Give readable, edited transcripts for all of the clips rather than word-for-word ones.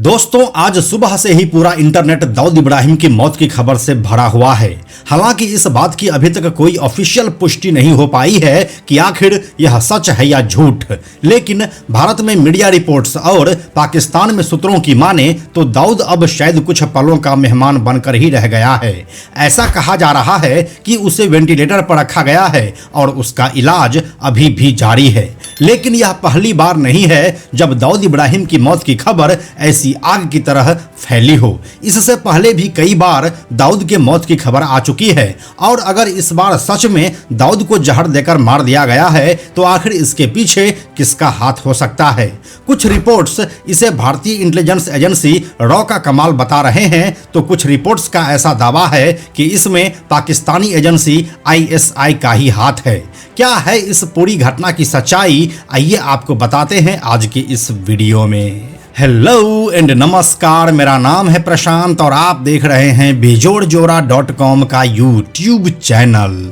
दोस्तों, आज सुबह से ही पूरा इंटरनेट दाऊद इब्राहिम की मौत की खबर से भरा हुआ है। हालांकि इस बात की अभी तक कोई ऑफिशियल पुष्टि नहीं हो पाई है कि आखिर यह सच है या झूठ, लेकिन भारत में मीडिया रिपोर्ट्स और पाकिस्तान में सूत्रों की माने तो दाऊद अब शायद कुछ पलों का मेहमान बनकर ही रह गया है। ऐसा कहा जा रहा है कि उसे वेंटिलेटर पर रखा गया है और उसका इलाज अभी भी जारी है। लेकिन यह पहली बार नहीं है जब दाऊद इब्राहिम की मौत की खबर ऐसी आग की तरह फैली हो। इससे पहले भी कई बार दाऊद के मौत की खबर आ चुकी है और अगर इस बार सच में दाऊद को जहर देकर मार दिया गया है तो आखिर इसके पीछे किसका हाथ हो सकता है। कुछ रिपोर्ट्स इसे भारतीय इंटेलिजेंस एजेंसी रॉ का कमाल बता रहे हैं तो कुछ रिपोर्ट्स का ऐसा दावा है कि इसमें पाकिस्तानी एजेंसी ISI का ही हाथ है। क्या है इस पूरी घटना की सच्चाई, आइए आपको बताते हैं आज की इस वीडियो में। हेलो एंड नमस्कार, मेरा नाम है प्रशांत और आप देख रहे हैं बेजोड़जोरा.com का यूट्यूब चैनल।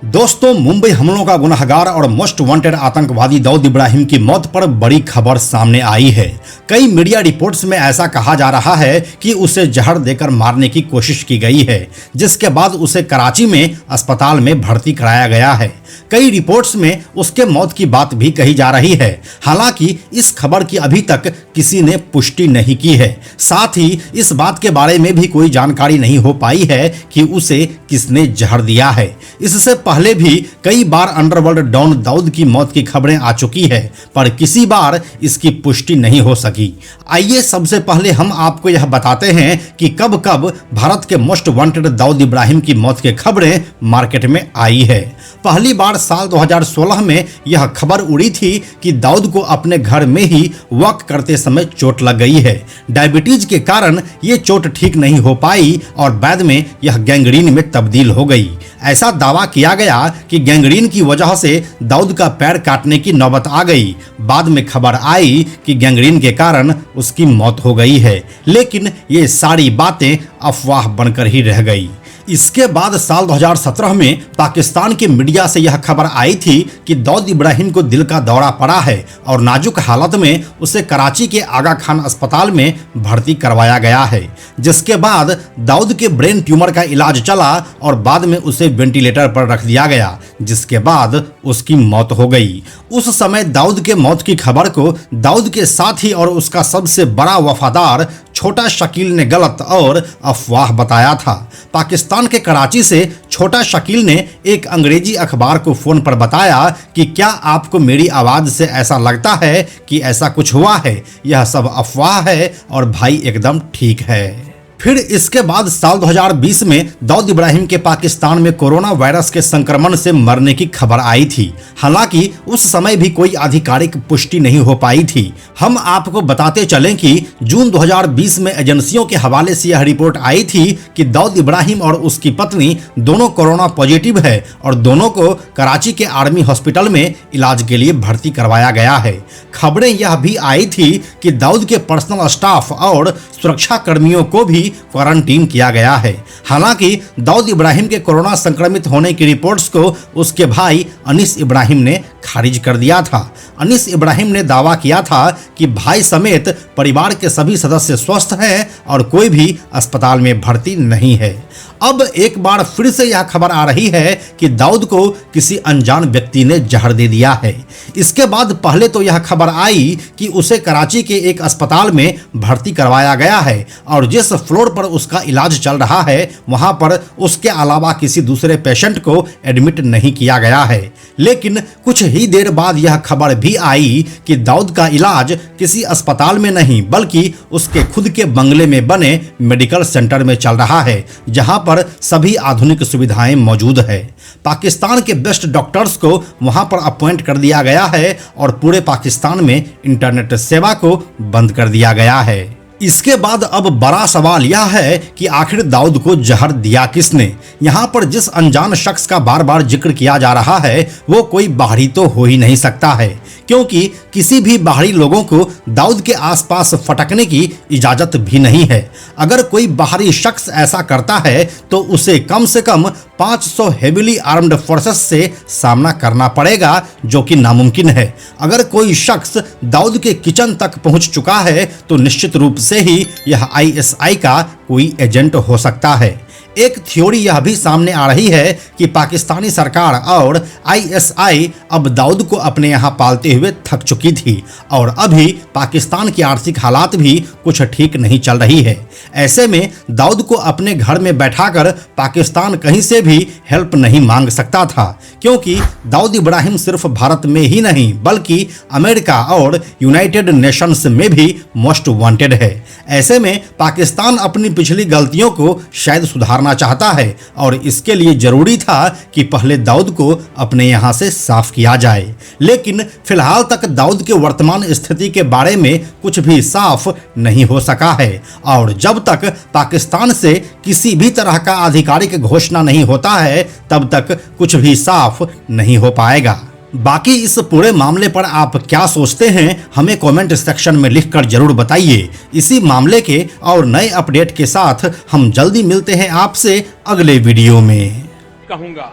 दोस्तों, मुंबई हमलों का गुनहगार और मोस्ट वांटेड आतंकवादी दाऊद इब्राहिम की मौत पर बड़ी खबर सामने आई है। कई मीडिया रिपोर्ट्स में ऐसा कहा जा रहा है कि उसे जहर देकर मारने की कोशिश की गई है, जिसके बाद उसे कराची में अस्पताल में भर्ती कराया गया है। कई रिपोर्ट्स में उसके मौत की बात भी कही जा रही है। हालांकि इस खबर की अभी तक किसी ने पुष्टि नहीं की है। साथ ही इस बात के बारे में भी कोई जानकारी नहीं हो पाई है कि उसे किसने जहर दिया है। इससे पहले भी कई बार अंडरवर्ल्ड डॉन दाऊद की मौत की खबरें आ चुकी है, पर किसी बार इसकी पुष्टि नहीं हो सकी। आइए सबसे पहले हम आपको यह बताते हैं कि कब कब भारत के मोस्ट वांटेड दाऊद इब्राहिम की मौत की खबरें मार्केट में आई है। पहली बार साल 2016 में यह खबर उड़ी थी कि दाऊद को अपने घर में ही वॉक करते समय चोट लग गई है। डायबिटीज के कारण ये चोट ठीक नहीं हो पाई और बाद में यह गैंग्रीन में तब्दील हो गई। ऐसा दावा किया गया कि गैंग्रीन की वजह से दाऊद का पैर काटने की नौबत आ गई। बाद में खबर आई कि गैंग्रीन के कारण उसकी मौत हो गई है, लेकिन ये सारी बातें अफवाह बनकर ही रह गई। इसके बाद साल 2017 में पाकिस्तान के मीडिया से यह खबर आई थी कि दाऊद इब्राहिम को दिल का दौरा पड़ा है और नाजुक हालत में उसे कराची के आगा खान अस्पताल में भर्ती करवाया गया है। जिसके बाद दाऊद के ब्रेन ट्यूमर का इलाज चला और बाद में उसे वेंटिलेटर पर रख दिया गया, जिसके बाद उसकी मौत हो गई। उस समय दाऊद के मौत की खबर को दाऊद के साथी और उसका सबसे बड़ा वफादार छोटा शकील ने गलत और अफवाह बताया था। पाकिस्तान के कराची से छोटा शकील ने एक अंग्रेजी अखबार को फोन पर बताया कि क्या आपको मेरी आवाज से ऐसा लगता है कि ऐसा कुछ हुआ है? यह सब अफवाह है और भाई एकदम ठीक है। फिर इसके बाद साल 2020 में दाऊद इब्राहिम के पाकिस्तान में कोरोना वायरस के संक्रमण से मरने की खबर आई थी। हालांकि उस समय भी कोई आधिकारिक पुष्टि नहीं हो पाई थी। हम आपको बताते चलें कि जून 2020 में एजेंसियों के हवाले से यह रिपोर्ट आई थी कि दाऊद इब्राहिम और उसकी पत्नी दोनों कोरोना पॉजिटिव है और दोनों को कराची के आर्मी हॉस्पिटल में इलाज के लिए भर्ती करवाया गया है। खबरें यह भी आई थी कि दाऊद के पर्सनल स्टाफ और सुरक्षा कर्मियों को भी क्वारंटीन किया गया है। हालांकि दाऊद इब्राहिम के कोरोना संक्रमित होने की रिपोर्ट्स को उसके भाई अनीस इब्राहिम ने खारिज कर दिया था। अनीस इब्राहिम ने दावा किया था कि भाई समेत परिवार के सभी सदस्य स्वस्थ हैं और कोई भी अस्पताल में भर्ती नहीं है। अब एक बार फिर से यह खबर आ रही है कि दाऊद को किसी अनजान व्यक्ति ने जहर दे दिया है। इसके बाद पहले तो यह खबर आई कि उसे कराची के एक अस्पताल में भर्ती करवाया गया है और जिस फ्लोर पर उसका इलाज चल रहा है वहां पर उसके अलावा किसी दूसरे पेशेंट को एडमिट नहीं किया गया है। लेकिन कुछ ही देर बाद यह खबर भी आई कि दाऊद का इलाज किसी अस्पताल में नहीं बल्कि उसके खुद के बंगले में बने मेडिकल सेंटर में चल रहा है, जहां पर सभी आधुनिक सुविधाएं मौजूद है। पाकिस्तान के बेस्ट डॉक्टर्स को वहां पर अपॉइंट कर दिया गया है और पूरे पाकिस्तान में इंटरनेट सेवा को बंद कर दिया गया है। इसके बाद अब बड़ा सवाल यह है कि आखिर दाऊद को जहर दिया किसने? यहाँ पर जिस अनजान शख्स का बार बार जिक्र किया जा रहा है वो कोई बाहरी तो हो ही नहीं सकता है, क्योंकि किसी भी बाहरी लोगों को दाऊद के आसपास फटकने की इजाजत भी नहीं है। अगर कोई बाहरी शख्स ऐसा करता है तो उसे कम से कम 500 हेवीली आर्म्ड फोर्सेस से सामना करना पड़ेगा, जो कि नामुमकिन है। अगर कोई शख्स दाऊद के किचन तक पहुंच चुका है तो निश्चित रूप से ही यह आईएसआई का कोई एजेंट हो सकता है। एक थ्योरी यह भी सामने आ रही है कि पाकिस्तानी सरकार और आईएसआई अब दाऊद को अपने यहाँ पालते हुए थक चुकी थी और अभी पाकिस्तान की आर्थिक हालात भी कुछ ठीक नहीं चल रही है। ऐसे में दाऊद को अपने घर में बैठाकर पाकिस्तान कहीं से भी हेल्प नहीं मांग सकता था, क्योंकि दाऊद इब्राहिम सिर्फ भारत में ही नहीं बल्कि अमेरिका और यूनाइटेड नेशंस में भी मोस्ट वांटेड है। ऐसे में पाकिस्तान अपनी पिछली गलतियों को शायद सुधारना चाहता है और इसके लिए जरूरी था कि पहले दाऊद को अपने यहां से साफ किया जाए। लेकिन फिलहाल तक दाऊद के वर्तमान स्थिति के बारे में कुछ भी साफ नहीं हो सका है और जब तक पाकिस्तान से किसी भी तरह का आधिकारिक घोषणा नहीं होता है तब तक कुछ भी साफ नहीं हो पाएगा। बाकी इस पूरे मामले पर आप क्या सोचते हैं हमें कमेंट सेक्शन में लिखकर जरूर बताइए। इसी मामले के और नए अपडेट के साथ हम जल्दी मिलते हैं आपसे अगले वीडियो में। कहूंगा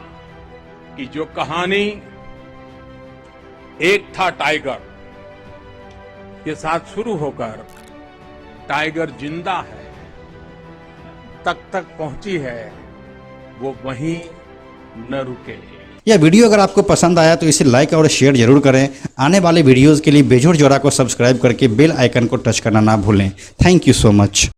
कि जो कहानी एक था टाइगर के साथ शुरू होकर टाइगर जिंदा है तक पहुंची है, वो वहीं न रुके। यह वीडियो अगर आपको पसंद आया तो इसे लाइक और शेयर जरूर करें। आने वाले वीडियोस के लिए बेजोड़ जोड़ा को सब्सक्राइब करके बेल आइकन को टच करना ना भूलें। Thank you so much.